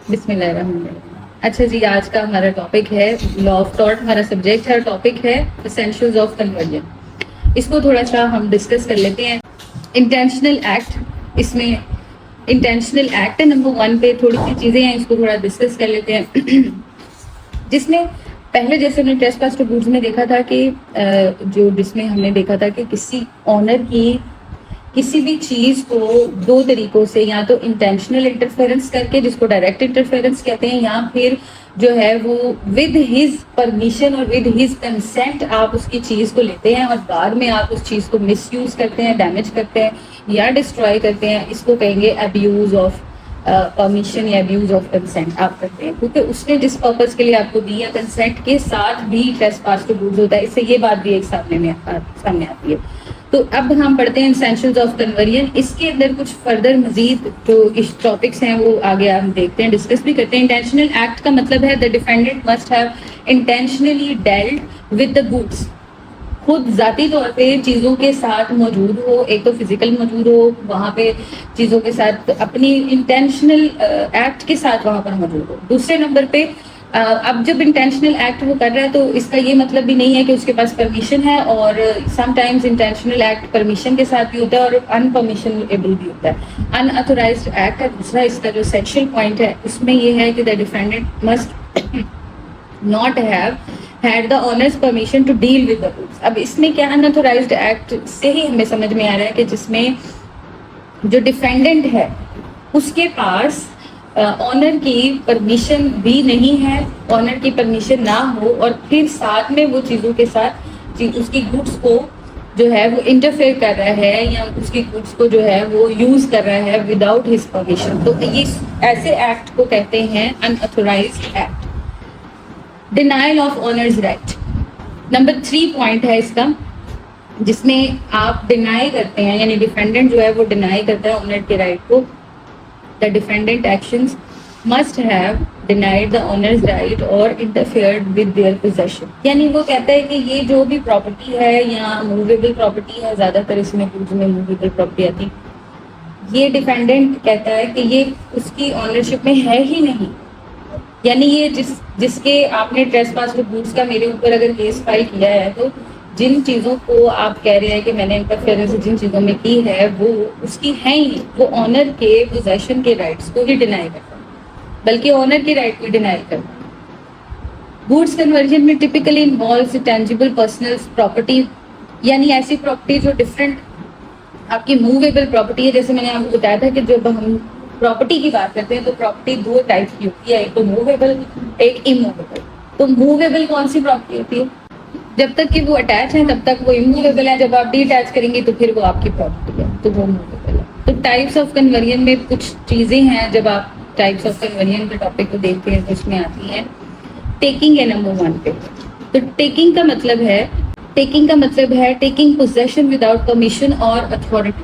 बिस्मिल्लाहिर्रहमानिर्रहीम। अच्छा जी, आज का हमारा टॉपिक है लॉ ऑफ टॉर्ट। हमारा सब्जेक्ट है, टॉपिक है एसेंशियल्स ऑफ कन्वर्जन। इसको थोड़ा सा हम डिस्कस कर लेते हैं। इंटेंशनल एक्ट, इसमें इंटेंशनल एक्ट नंबर 1 पे थोड़ी सी चीज़ें हैं, इसको थोड़ा डिस्कस कर लेते हैं। जिसमें पहले जैसे हमने ट्रेसपास टू गुड्स में देखा था कि जिसमें हमने देखा था कि किसी ऑनर की किसी भी चीज को दो तरीकों से, या तो इंटेंशनल इंटरफेरेंस करके जिसको डायरेक्ट इंटरफेरेंस कहते हैं, या फिर जो है वो विद हिज परमिशन और विद हिज कंसेंट आप उसकी चीज को लेते हैं और बाद में आप उस चीज को मिसयूज करते हैं, डैमेज करते हैं या डिस्ट्रॉय करते हैं। इसको कहेंगे अब्यूज ऑफ परमिशन या अब्यूज ऑफ कंसेंट आप करते हैं, क्योंकि उसने जिस पर्पज के लिए आपको दी है कंसेंट के साथ भी ट्रेसपास टू गुड्स होता है। इससे ये बात भी एक सामने आती है। तो अब हम पढ़ते हैं एसेंशियल्स ऑफ कन्वर्जन। इसके अंदर कुछ फर्दर मजीद जो इस टॉपिक्स हैं वो आगे हम देखते हैं, डिस्कस भी करते हैं। इंटेंशनल एक्ट का मतलब है the defendant must have intentionally dealt with the goods. खुद जाती तौर पे चीज़ों के साथ मौजूद हो, एक तो फिजिकल मौजूद हो वहाँ पे चीज़ों के साथ, अपनी इंटेंशनल एक्ट के साथ वहाँ पर मौजूद हो। दूसरे नंबर पे अब जब इंटेंशनल एक्ट वो कर रहा है तो इसका ये मतलब भी नहीं है कि उसके पास परमिशन है, और समटाइम्स इंटेंशनल एक्ट परमिशन के साथ भी होता है और अनपरमिशनेबल भी होता है। अनऑथोराइज्ड एक्ट का दूसरा इसका जो सेक्शुअल पॉइंट है उसमें ये है कि the defendant must not have had the owner's permission to deal with the goods। अब इसमें क्या, अनऑथोराइज्ड एक्ट से ही हमें समझ में आ रहा है कि जिसमें जो डिफेंडेंट है उसके पास ऑनर की परमिशन भी नहीं है, ऑनर की परमिशन ना हो और फिर साथ में वो चीज़ों के साथ उसकी गुड्स को जो है वो इंटरफेयर कर रहा है या उसकी गुड्स को जो है वो यूज कर रहा है विदाउट हिज परमिशन। तो ये ऐसे एक्ट को कहते हैं unauthorised act. Denial of honours right number 3 point है इसका, जिसमें आप डिनाई करते हैं, यानी डिफेंडेंट जो है वो डिनाई करता है ऑनर के राइट को। The defendant actions must have denied the honours right और इंटरफेयर्ड विद देयर पोजेशन। यानी वो कहता है कि ये जो भी प्रॉपर्टी है या मूवेबल प्रॉपर्टी है, ज्यादातर इसमें गुड्स में मूवेबल प्रॉपर्टी आती, ये डिफेंडेंट कहता है कि ये उसकी ऑनरशिप में है ही नहीं। यानी ये जिसके आपने ट्रेसपास टू गुड्स का मेरे ऊपर अगर केस फाइल किया है, तो जिन चीज़ों को आप कह रहे हैं कि मैंने इंटरफेरेंस जिन चीज़ों में की है वो उसकी है ही नहीं, वो ऑनर के पोजेशन के राइट्स को ही डिनाई करता है, बल्कि ऑनर के राइट को डिनाई करता है। गुड्स कन्वर्जन में typically involves tangible personal property, यानी ऐसी प्रॉपर्टी जो डिफरेंट आपकी मूवेबल प्रॉपर्टी है। जैसे मैंने आपको बताया था कि जब हम प्रॉपर्टी की बात करते हैं तो प्रॉपर्टी 2 टाइप की होती है, एक तो मूवेबल, एक इमूवेबल। तो मूवेबल कौन सी प्रॉपर्टी होती है? जब तक कि वो अटैच है तब तक वो इमूवेबल है, जब आप डीअटैच करेंगे तो फिर वो आपकी प्रॉपर्टी है, तो वो मूवेबल है। तो टाइप्स ऑफ कन्वर्जन में कुछ चीजें हैं, जब आप टाइप्स ऑफ कन्वर्जन के टॉपिक को देखते हैं तो इसमें आती है टेकिंग है नंबर 1 पे। तो टेकिंग का मतलब है टेकिंग पोजेशन विदाउट परमिशन और अथॉरिटी।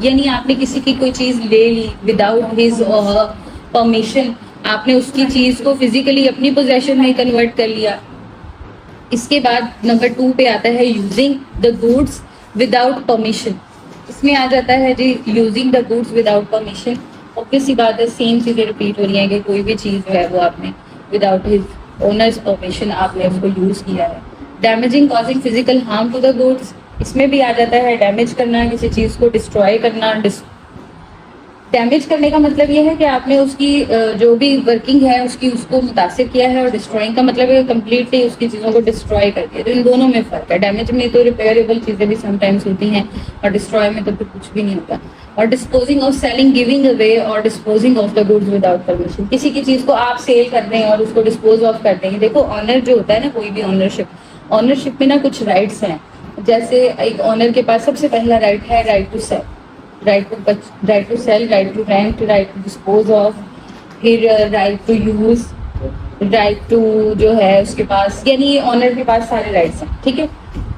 यानी आपने किसी की कोई चीज ले ली विदाउट हिज और परमिशन, आपने उसकी चीज को फिजिकली अपनी पोजेशन में कन्वर्ट कर लिया। इसके बाद नंबर 2 पे आता है using the goods without permission. इसमें आ जाता है जी using the goods without permission. Obvious सी बात है, सेम चीजें रिपीट हो रही हैं कि कोई भी चीज जो है वो आपने विदाउट हिज ओनर्स परमिशन आपने उसको यूज किया है। Damaging causing physical harm to the goods, इसमें भी आ जाता है डैमेज करना, किसी चीज को डिस्ट्रॉय करना। डैमेज करने का मतलब ये है कि आपने उसकी जो भी वर्किंग है उसको मुतासिर किया है, और डिस्ट्रॉइंग का मतलब है कम्प्लीटली उसकी चीज़ों को डिस्ट्रॉय कर दिया। तो इन दोनों में फ़र्क है। डैमेज में तो रिपेयरेबल चीज़ें भी समटाइम्स होती हैं और डिस्ट्रॉय में तो फिर कुछ भी नहीं होता। और disposing of selling, giving away और disposing of the goods without permission. किसी की चीज़ को आप सेल कर दें और उसको डिस्पोज ऑफ कर देंगे। देखो ऑनर जो होता है ना, कोई भी ऑनरशिप में ना कुछ राइट्स हैं। जैसे एक ऑनर के पास सबसे पहला राइट है right to sell, right to sell, right to rent, right to dispose of, फिर right to use, right to जो है उसके पास, यानी ऑनर के पास सारे राइट्स हैं। ठीक है,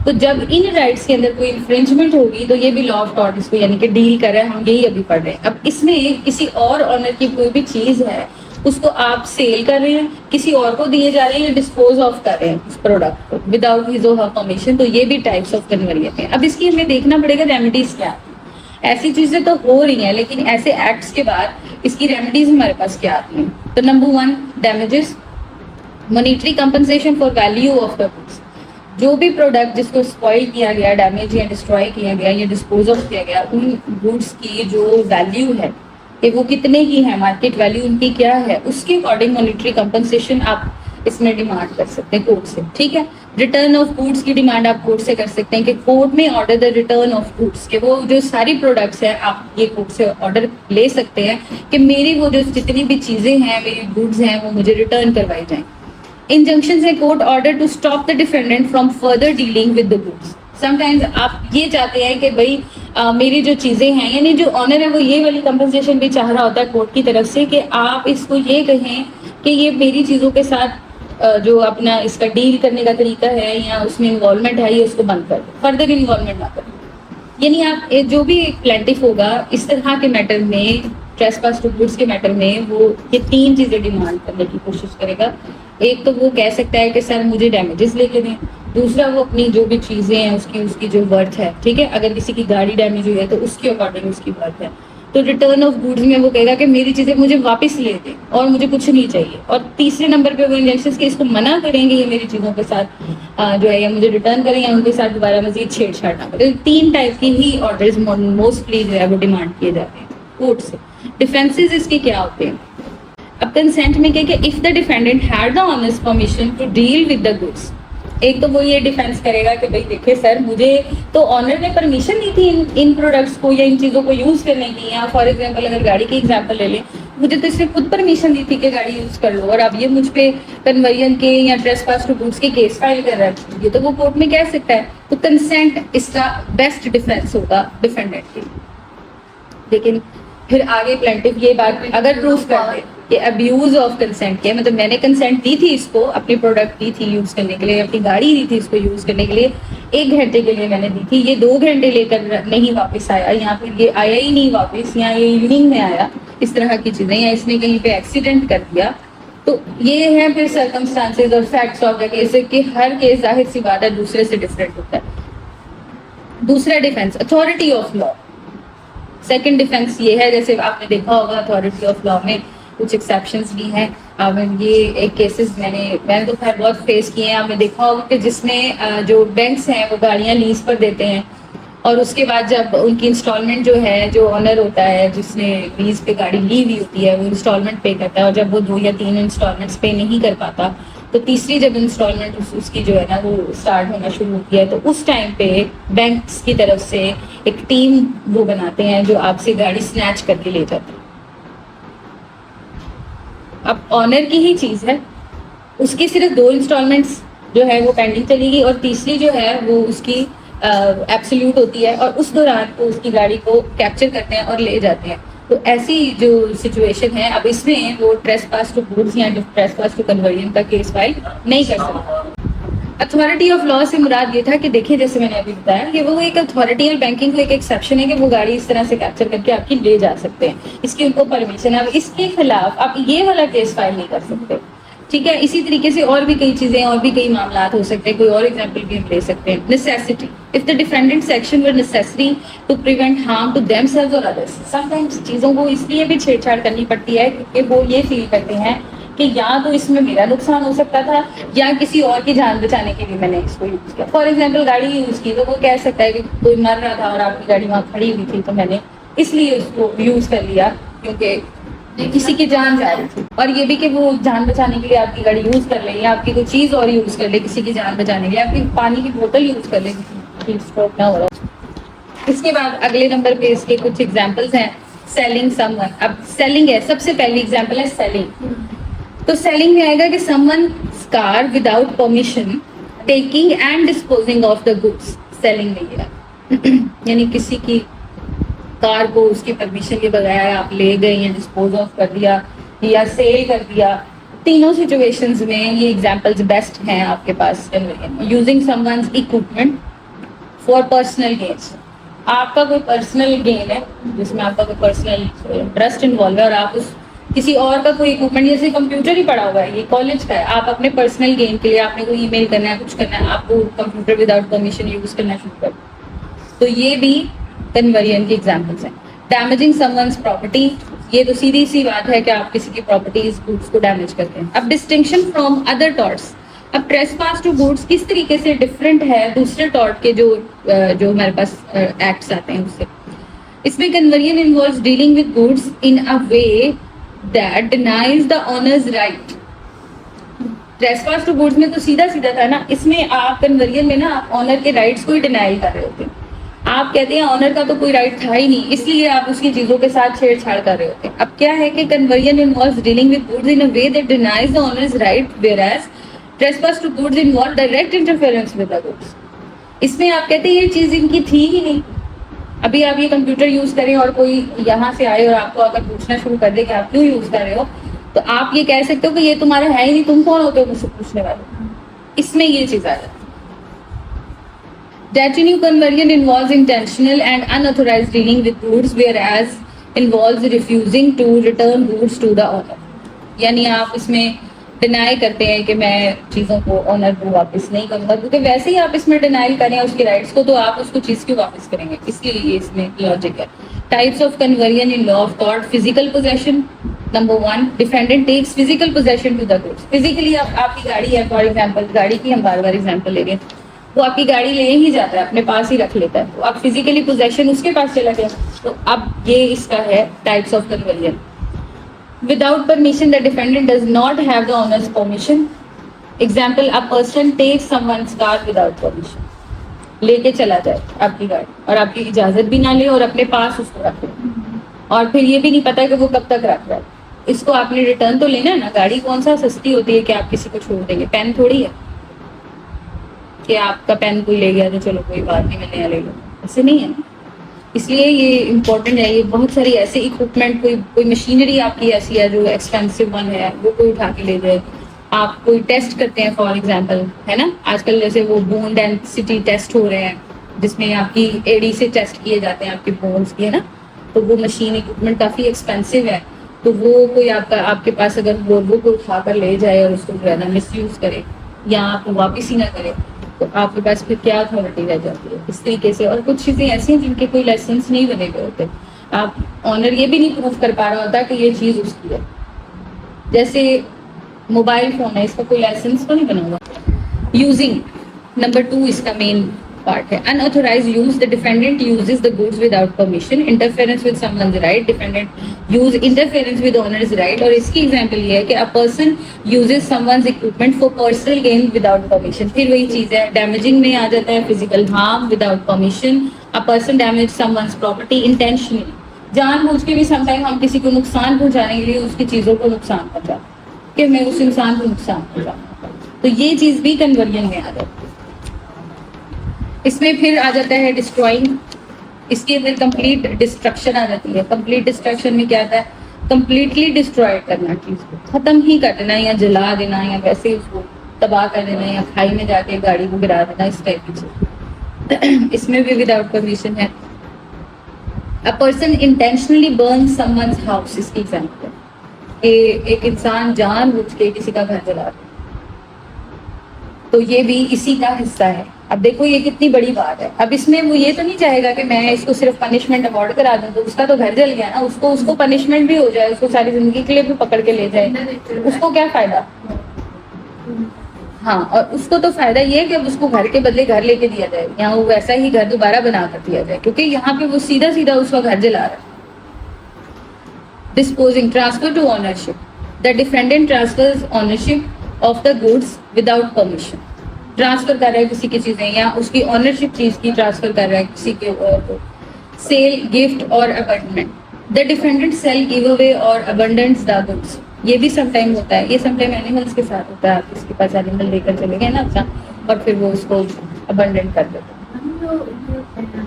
तो जब इन राइट्स के अंदर कोई इन्फ्रिंजमेंट होगी तो ये भी लॉ ऑफ टॉर्ट इसको यानी कि डील कर रहे हैं, हम यही अभी पढ़ रहे हैं। अब इसमें किसी और ऑनर की कोई भी चीज है उसको आप सेल कर रहे हैं, किसी और को दिए जा रहे हैं या डिस्पोज ऑफ कर रहे हैं उस प्रोडक्ट को विदाउट हिज और हर परमिशन, तो ये भी टाइप्स ऑफ कन्वर्जन है। अब इसकी हमें देखना पड़ेगा रेमेडीज क्या है। ऐसी चीजें तो हो रही हैं, लेकिन ऐसे एक्ट्स के बाद इसकी रेमेडीज हमारे पास क्या आती हैं? तो number 1, damages, monetary compensation for value of the goods. जो भी प्रोडक्ट जिसको स्पॉइल किया गया, डैमेज या डिस्ट्रॉय किया गया या डिस्पोज ऑफ किया गया, उन गुड्स की जो वैल्यू है कि वो कितने की है, मार्केट वैल्यू उनकी क्या है, उसके अकॉर्डिंग मॉनिटरी कंपनसेशन आप इसमें डिमांड कर सकते हैं कोर्ट से। ठीक है, रिटर्न ऑफ गुड्स की डिमांड आप कोर्ट से कर सकते हैं कि कोर्ट में order the return of goods, के वो जो सारी प्रोडक्ट्स हैं आप ये कोर्ट से ऑर्डर ले सकते हैं कि मेरी वो जो जितनी भी चीजें हैं, मेरी गुड्स हैं, वो मुझे रिटर्न करवाई जाएं। इंजंक्शन है court order to stop the defendant from further dealing with the goods. Sometimes आप ये चाहते हैं कि भाई मेरी जो चीजें हैं, यानी जो ऑनर है वो ये वाली कंपनसेशन भी चाह रहा होता है कोर्ट की तरफ से कि आप इसको ये कहें कि ये मेरी चीजों के साथ जो अपना इसका डील करने का तरीका है या उसमें इन्वॉल्वमेंट है, ये उसको बंद कर दो, फर्दर इन्वॉल्वमेंट ना करें। यानी आप जो भी प्लेंटिफ होगा इस तरह के मैटर में, ट्रेसपास टू गुड्स के मैटर में, वो ये 3 चीजें डिमांड करने की कोशिश करेगा। एक तो वो कह सकता है कि सर मुझे डैमेजेस लेके दें, दूसरा वो अपनी जो भी चीजें हैं उसकी जो वर्थ है, ठीक है, अगर किसी की गाड़ी डैमेज हुई है तो उसके अकॉर्डिंग उसकी वर्थ है। तो रिटर्न ऑफ गुड्स में वो कहेगा कि मेरी चीजें मुझे वापस ले दें और मुझे कुछ नहीं चाहिए। और तीसरे नंबर पे वो इंजेक्शन के इसको मना करेंगे ये मेरी चीजों के साथ जो है या मुझे रिटर्न करें या उनके साथ दोबारा मजीद छेड़छाड़ ना करें। 3 टाइप की ही ऑर्डर्स मोस्टली जो है वो डिमांड किए जाते हैं कोर्ट से। डिफेंसेस इसके क्या होते हैं? अब कंसेंट में क्या कि if the defendant had the honest permission to deal with the goods, एक तो वो ये डिफेंस करेगा कि भाई देखिए सर, मुझे तो ऑनर ने परमिशन दी थी इन प्रोडक्ट्स को या इन चीज़ों को यूज़ करने की। या फॉर एग्जांपल अगर गाड़ी की एग्जांपल ले लें, मुझे तो इसने खुद परमिशन दी थी कि गाड़ी यूज़ कर लो, और अब ये मुझ पे कन्वर्जन के या ट्रेसपास टू गुड्स के केस फाइल कर रहा है, ये तो वो कोर्ट में कह सकता है। तो कंसेंट इसका बेस्ट डिफेंस होगा डिफेंडेंट के लिए। लेकिन फिर आगे प्लेंटिफ ये बात अगर प्रूफ कर दे कि अब्यूज ऑफ कंसेंट के, मतलब मैंने कंसेंट दी थी इसको, अपनी प्रोडक्ट दी थी यूज करने के लिए, अपनी गाड़ी दी थी इसको यूज करने के लिए, 1 घंटे के लिए मैंने दी थी, ये 2 घंटे लेकर नहीं वापस आया, या फिर ये आया ही नहीं वापस, या ये इवनिंग में आया, इस तरह की चीजें, या इसने कहीं पे एक्सीडेंट कर दिया, तो ये है फिर सर्कमस्टांसेस और फैक्ट्स ऑफ द केस कि हर केस जाहिर सी बात है दूसरे से डिफरेंट होता है। दूसरा defence authority of law. Second defence ये है, जैसे आपने देखा होगा अथॉरिटी ऑफ लॉ में कुछ एक्सेप्शंस भी हैं। अब ये एक केसेस मैंने तो खैर बहुत फेस किए हैं। आपने देखा होगा कि जिसमें जो बैंक्स हैं वो गाड़ियां लीज पर देते हैं, और उसके बाद जब उनकी इंस्टॉलमेंट जो है, जो ऑनर होता है जिसने लीज पे गाड़ी ली हुई होती है, वो इंस्टॉलमेंट पे करता है, और जब वो 2 या 3 इंस्टॉलमेंट्स पे नहीं कर पाता तो तीसरी जब इंस्टॉलमेंट उसकी जो है ना वो स्टार्ट होना शुरू होती है, तो उस टाइम पे बैंक्स की तरफ से एक टीम वो बनाते हैं जो आपसे गाड़ी स्नैच करके ले जाते हैं। अब ऑनर की ही चीज है, उसकी सिर्फ 2 इंस्टॉलमेंट्स जो है वो पेंडिंग चलेगी, और तीसरी जो है वो उसकी एब्सोल्यूट होती है, और उस दौरान वो उसकी गाड़ी को कैप्चर करते हैं और ले जाते हैं। तो ऐसी जो सिचुएशन है, अब इसमें वो ट्रेसपास टू गुड्स या ट्रेसपास टू कन्वर्जन का केस फाइल नहीं कर सकता। अथॉरिटी ऑफ लॉ से मुराद ये था कि देखिए, जैसे मैंने अभी बताया कि वो एक अथॉरिटी और बैंकिंग को एक एक्सेप्शन है कि वो गाड़ी इस तरह से कैप्चर करके आपकी ले जा सकते हैं, इसकी उनको परमिशन है। अब इसके खिलाफ आप ये वाला केस फाइल नहीं कर सकते, ठीक है। इसी तरीके से और भी कई चीजें, और भी कई मामला हो सकते हैं। कोई और एग्जांपल भी हम ले सकते हैं। Necessity, if the defendants action were necessary to prevent harm to themselves और अदर्स। समटाइम्स चीजों को इसलिए भी छेड़छाड़ करनी पड़ती है क्योंकि वो ये फील करते हैं कि या तो इसमें मेरा नुकसान हो सकता था या किसी और की जान बचाने के लिए मैंने इसको यूज किया। फॉर एग्जाम्पल गाड़ी यूज की, तो वो कह सकता है कि कोई मर रहा था और आपकी गाड़ी वहां खड़ी हुई थी, तो मैंने इसलिए उसको यूज कर लिया क्योंकि किसी की जान जा रही थी। और ये भी कि वो जान बचाने के लिए आपकी गाड़ी यूज कर ले, या आपकी कोई चीज और यूज कर ले किसी की जान बचाने के लिए, आपकी पानी की बोतल यूज कर ले किसी स्ट्रोक ना हो रहा। इसके बाद अगले नंबर पे इसके कुछ एग्जांपल्स हैं। सेलिंग समवन, अब सेलिंग है, सबसे पहली एग्जांपल है सेलिंग। तो सेलिंग में आएगा कि someone car without permission taking and disposing of the goods. Selling में ये यानी किसी की कार को उसकी परमिशन के बगैर आप ले गए या डिस्पोज ऑफ कर दिया या सेल कर दिया। तीनों सिचुएशंस में ये एग्जांपल्स बेस्ट हैं आपके पास। Using someone's equipment for personal gains, आपका कोई पर्सनल गेन है जिसमें आपका कोई पर्सनल इंटरेस्ट इन्वॉल्व है, और आप उस किसी और का कोई इक्विपमेंट, जैसे कंप्यूटर ही पड़ा हुआ है, ये कॉलेज का है, आप अपने पर्सनल गेन के लिए आपने कोई ईमेल करना है, कुछ करना है, आपको कंप्यूटर विदाउट परमिशन यूज करना शुरू कर, तो ये भी कन्वर्जन की एग्जाम्पल्स हैं। डैमेजिंग समवन्स प्रॉपर्टी, ये तो सीधी सी बात है कि आप किसी की प्रॉपर्टीज गुड्स को डैमेज करते हैं। अब डिस्टिंक्शन फ्रॉम अदर टॉर्ट्स, अब ट्रेसपास टू गुड्स किस तरीके से डिफरेंट है दूसरे टॉर्ट के जो हमारे पास एक्ट्स आते हैं उससे। इसमें conversion involves dealing with goods in a way that denies the owner's right. Trespass to goods में तो सीधा सीधा था ना, इसमें आप कन्वर्जन में ना आप ऑनर के राइट्स को ही डिनाइल कर रहे होते हैं। आप कहते हैं ऑनर का तो कोई राइट था ही नहीं, इसलिए आप उसकी चीजों के साथ छेड़छाड़ कर रहे होते हैं। अब क्या है कि conversion involves dealing with goods in a way that denies the owner's right, whereas trespass to goods involve direct interference with the goods. इसमें आप कहते हैं ये चीज इनकी थी ही नहीं। अभी आप ये कंप्यूटर यूज करें और कोई यहाँ से आए और आपको अगर पूछना शुरू कर दे कि आप क्यों यूज कर रहे हो, तो आप ये कह सकते हो कि ये तुम्हारा है ही नहीं, तुम कौन होते हो मुझसे पूछने वाले। इसमें ये चीज आ जाती है। Detinue conversion involves intentional and unauthorized dealing with goods, whereas involves refusing to return goods to the owner. यानी आप इसमें डिनाई करते हैं कि मैं चीज़ों को ऑनर को वापस नहीं करूँगा, क्योंकि वैसे ही आप इसमें डिनाई करें उसके राइट्स को, तो आप उसको चीज़ क्यों वापस करेंगे, इसलिए ये इसमें लॉजिक है। Types of conversion in law of tort, physical possession. Number 1, defendant takes physical possession to the goods. Physically आपकी गाड़ी है, फॉर एग्जाम्पल गाड़ी की हम बार बार एग्जाम्पल ले रहे हैं, वो आपकी गाड़ी ले ही जाता है, अपने पास ही रख लेता है, तो आप फिजिकली पोजेशन उसके पास चला गया। तो अब ये इसका है types of conversion. Without permission, the defendant does not have the owner's permission. Example, a person takes someone's car without permission, लेके चला जाए आपकी गाड़ी और आपकी इजाजत भी ना ले और अपने पास उसको रख ले, और फिर ये भी नहीं पता कि वो कब तक रख रहा है। इसको आपने रिटर्न तो लेना है ना। गाड़ी कौन सा सस्ती होती है कि आप किसी को छोड़ देंगे, पेन थोड़ी है कि आपका पेन कोई ले गया तो चलो कोई बात नहीं मैं नया ले लो, ऐसे नहीं है। इसलिए ये इम्पोर्टेंट है। ये बहुत सारी ऐसे इक्विपमेंट, कोई मशीनरी आपकी ऐसी है जो एक्सपेंसिव वन है, वो कोई उठा के ले जाए। आप कोई टेस्ट करते हैं फॉर एग्जांपल, है ना, आजकल जैसे वो बोन डेंसिटी टेस्ट हो रहे हैं जिसमें आपकी एडी से टेस्ट किए जाते हैं आपके बोन्स की, है ना, तो वो मशीन इक्विपमेंट काफ़ी एक्सपेंसिव है। तो वो कोई आपके पास अगर वो को उठा कर ले जाए और उसको जो है ना मिस यूज़ करे या आपको वापस ही ना करे, तो आपके पास फिर क्या अथॉरिटी रह जाती है इस तरीके से। और कुछ चीज़ें ऐसी हैं जिनके कोई लाइसेंस नहीं बने हुए होते, आप ऑनर ये भी नहीं प्रूव कर पा रहा होता कि ये चीज़ उसकी है। जैसे मोबाइल फ़ोन है, इसका कोई लाइसेंस तो नहीं बना हुआ। यूजिंग, नंबर 2 इसका मेन पार्ट है। Unauthorised use, the defendant uses the goods without permission. Interference with someone's right, defendant use interference with owners right. और इसकी एग्जांपल ये है कि a person uses someone's equipment for personal gain without permission. फिर वही चीज है, डैमेजिंग में आ जाता है physical harm without permission. A person damage someone's property intentionally, जानबूझ के भी समटाइम हम किसी को नुकसान पहुंचाने के लिए उसकी चीजों को नुकसान पहुंचाते हैं कि मैं उस इंसान को नुकसान पहुंचाऊंगा, तो ये चीज भी कन्वर्जन में आ जाती है। इसमें फिर आ जाता है डिस्ट्रॉइंग, इसके अंदर कंप्लीट डिस्ट्रक्शन आ जाती है। कंप्लीट डिस्ट्रक्शन में क्या आता है, कंप्लीटली डिस्ट्रॉय करना, चीज को खत्म ही कर देना, या जला देना, या वैसे उसको तबाह कर देना, या खाई में जाके गाड़ी को गिरा देना, इस टाइप की चीज। इसमें भी विदाउट परमिशन है। A person intentionally burn someone's house, इसकी एग्जांपल है। एक इंसान जानबूझ के किसी का घर जला दे, तो ये भी इसी का हिस्सा है। अब देखो ये कितनी बड़ी बात है। अब इसमें वो ये तो नहीं चाहेगा कि मैं इसको सिर्फ पनिशमेंट अवॉर्ड करा दूं, तो उसका तो घर जल गया ना, उसको पनिशमेंट भी हो जाए, उसको सारी जिंदगी के लिए भी पकड़ के ले जाए, उसको क्या फायदा। हाँ, और उसको तो फायदा ये है कि अब उसको घर के बदले घर लेके दिया जाए, या वो वैसा ही घर दोबारा बना कर दिया जाए, क्योंकि यहाँ पे वो सीधा सीधा उसका घर जला रहा है। Disposing, transfer to ownership, the defendant transfers ownership of the goods without permission. Transfer कर रहा है किसी की चीजें, या उसकी ऑनरशिप चीज की ट्रांसफर कर रहा है किसी के और को। सेल, गिफ्ट और abandonment, the defendant sale, give away और अबंडेंट्स द गुड्स। ये भी समटाइम होता है, ये समटाइम एनिमल्स के साथ होता है। आप किसके पास एनिमल लेकर चले गए ना अपना, और फिर वो उसको अबंडेंट कर देते हैं।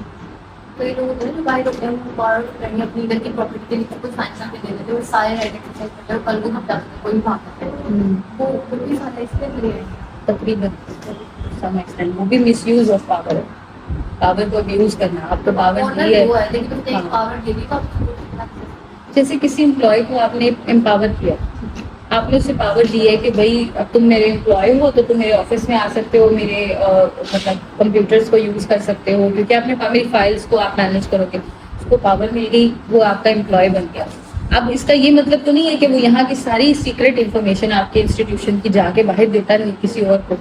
कई लोग होते हैं जो बाहर होते हैं, वो बाहर कहीं अपनी घर की प्रॉपर्टी के लिए कोई फाइनेंस पे दे देते हैं, वो सारे राइट एक्सरसाइज करते हैं, कल को खपता है कोई भागता है, वो भी सारा इसलिए मिले हैं तकरीबन सम एक्सटेंट। वो भी मिसयूज ऑफ पावर है, पावर को अब्यूज करना। आप तो पावर दी है, लेकिन उसने एक पावर दे दी तो जैसे किसी एम्प्लॉय को आपने एम्पावर किया, आपने उससे पावर दी है कि भाई अब तुम मेरे एम्प्लॉय हो तो तुम मेरे ऑफिस में आ सकते हो, मेरे मतलब कंप्यूटर्स को यूज कर सकते हो, क्योंकि आपने मेरी फाइल्स को आप मैनेज करोगे, उसको पावर मिल गई, वो आपका एम्प्लॉय बन गया। अब इसका ये मतलब तो नहीं है कि वो यहाँ की सारी सीक्रेट इन्फॉर्मेशन आपके इंस्टीट्यूशन की जाके बाहर देता नहीं किसी और को,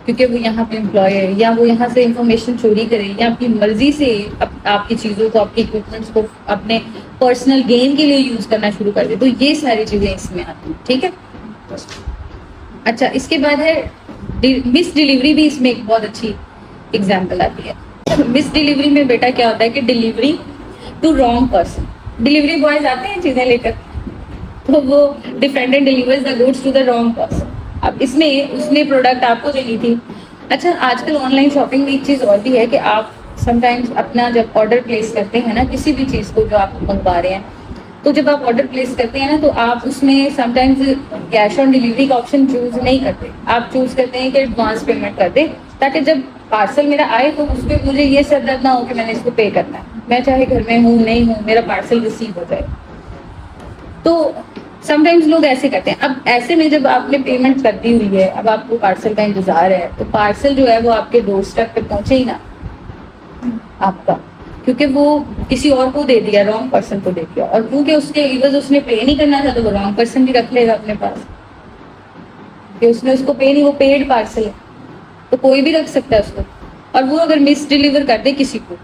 क्योंकि वो यहाँ पे एम्प्लॉय है, या वो यहाँ से इंफॉर्मेशन चोरी करे या अपनी मर्जी से आपकी चीज़ों को, आपके इक्विपमेंट्स को अपने पर्सनल गेन के लिए यूज करना शुरू कर दे। तो ये सारी चीजें इसमें आती हैं, ठीक है। अच्छा, इसके बाद है मिस डिलीवरी, भी इसमें एक बहुत अच्छी एग्जाम्पल आती है। मिस डिलीवरी में बेटा क्या होता है कि delivery to wrong person, delivery boys आते हैं चीजें लेकर, तो वो defendant delivers the goods to the wrong person. अब इसमें उसने प्रोडक्ट आपको देनी थी। अच्छा, आजकल ऑनलाइन शॉपिंग में एक चीज और भी है कि आप समटाइम्स अपना जब ऑर्डर प्लेस करते हैं ना किसी भी चीज को जो आप मंगवा रहे हैं, तो जब आप ऑर्डर प्लेस करते हैं ना तो आप उसमें समटाइम्स कैश ऑन डिलीवरी का ऑप्शन चूज नहीं करते, आप चूज करते हैं कि एडवांस पेमेंट कर दे, ताकि जब पार्सल मेरा आए तो उस पर मुझे ये सर दर्द ना हो कि मैंने इसको पे करना है, मैं चाहे घर में हूँ नहीं हूँ, मेरा पार्सल रिसीव हो जाए। तो समटाइम्स लोग ऐसे करते हैं। अब ऐसे में जब आपने पेमेंट कर दी हुई है, अब आपको पार्सल का इंतजार है, तो पार्सल जो है वो आपके डोरस्टेप पे पहुंचे ही ना आपका, क्योंकि वो किसी और को दे दिया, रॉन्ग पर्सन को दे दिया, और क्योंकि उसके इवज उसने पे नहीं करना था तो वो रॉन्ग पर्सन भी रख लेगा अपने पास, कि उसने उसको पे नहीं, वो पेड पार्सल है तो कोई भी रख सकता है उसको। और वो अगर मिस डिलीवर कर दे किसी को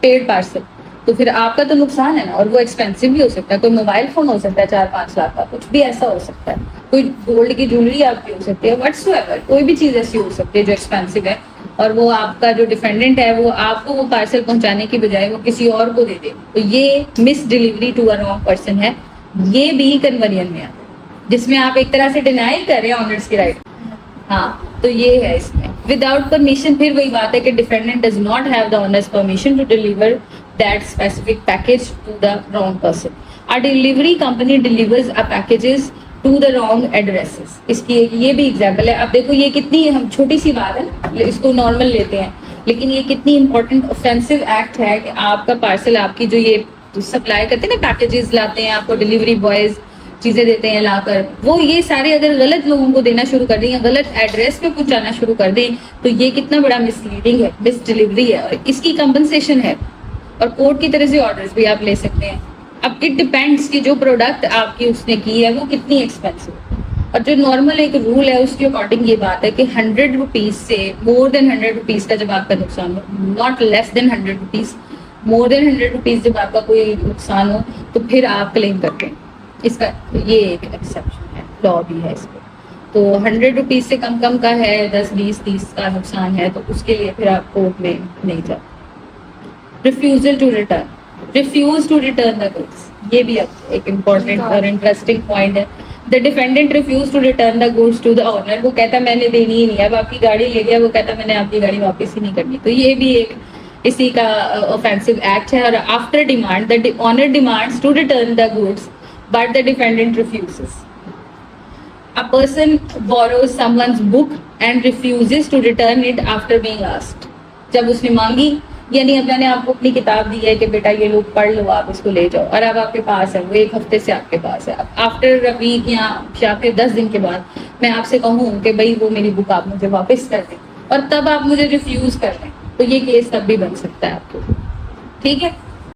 पेड पार्सल, तो फिर आपका तो नुकसान है ना, और वो एक्सपेंसिव भी हो सकता है, कोई मोबाइल फोन हो सकता है 4-5 लाख का, कुछ भी ऐसा हो सकता है, कोई गोल्ड की ज्वेलरी आपकी हो सकती है, व्हाट्सएवर कोई भी चीज ऐसी हो सकती है जो एक्सपेंसिव है, और वो आपका जो डिफेंडेंट है वो आपको वो पार्सल पहुंचाने की बजाय वो किसी और को दे दे, तो ये misdelivery to a wrong person है। ये भी कन्वर्जन में आता है, जिसमें आप एक तरह से डिनाई कर रहे हैं ऑनर्स की राइट। हाँ, तो ये है इसमें विदाउट परमिशन। फिर वही बात है कि defendant does not have the owner's permission to deliver that specific package to the wrong person. A delivery company delivers a packages to the wrong addresses. इसकी ये भी एग्जाम्पल है। अब देखो ये कितनी हम छोटी सी बात है, इसको नॉर्मल लेते हैं, लेकिन ये कितनी इंपॉर्टेंट ऑफेंसिव एक्ट है कि आपका पार्सल, आपकी जो ये सप्लाई करते हैं ना, पैकेजेस लाते हैं आपको, डिलीवरी बॉयज चीजें देते हैं लाकर, वो ये सारे अगर गलत लोगों को देना शुरू कर दें या गलत एड्रेस पे पहुंचाना शुरू कर दें, तो ये कितना बड़ा मिसलीडिंग है, मिस डिलीवरी है, और इसकी कंपनसेशन है, और कोर्ट की तरह से ऑर्डर्स भी आप ले सकते हैं। अब इट डिपेंड्स कि जो प्रोडक्ट आपकी उसने की है वो कितनी एक्सपेंसिव है, और जो नॉर्मल एक रूल है उसके अकॉर्डिंग ये बात है कि 100 रुपीज से मोर देन 100 रुपीज का जब आपका नुकसान हो, not less than 100 rupees, more than 100 rupees जब आपका कोई नुकसान हो तो फिर आप क्लेम करते हैं। इसका ये एक एक्सेप्शन है, लॉ भी है इसको। तो 100 रुपीज से कम का है, 10, 20, 30 का नुकसान है, तो उसके लिए फिर आप कोर्ट में नहीं जाते। Refusal to return, refuse to return the goods, ये भी एक इम्पोर्टेंट और इंटरेस्टिंग पॉइंट है। The defendant refuse to return the goods to the owner, वो कहता मैंने देनी ही नहीं है, अब आपकी गाड़ी ले गया, वो कहता मैंने आपकी गाड़ी वापस ही नहीं करनी, तो ये भी एक इसी का ऑफेंसिव एक्ट है। और after demand the owner demands to return the goods but the defendant refuses. A person borrows someone's book and refuses to return it after being asked. जब उसने मांगी, यानी अब मैंने आपको अपनी किताब दी है कि बेटा ये लोग पढ़ लो, आप इसको ले जाओ, और अब आपके पास है, वो 1 हफ्ते से आपके पास है, अब आफ्टर अ वीक या फिर 10 दिन के बाद मैं आपसे कहूँ कि भाई वो मेरी बुक आप मुझे वापस कर दें, और तब आप मुझे रिफ्यूज कर दें, तो ये केस तब भी बन सकता है आपको, ठीक है।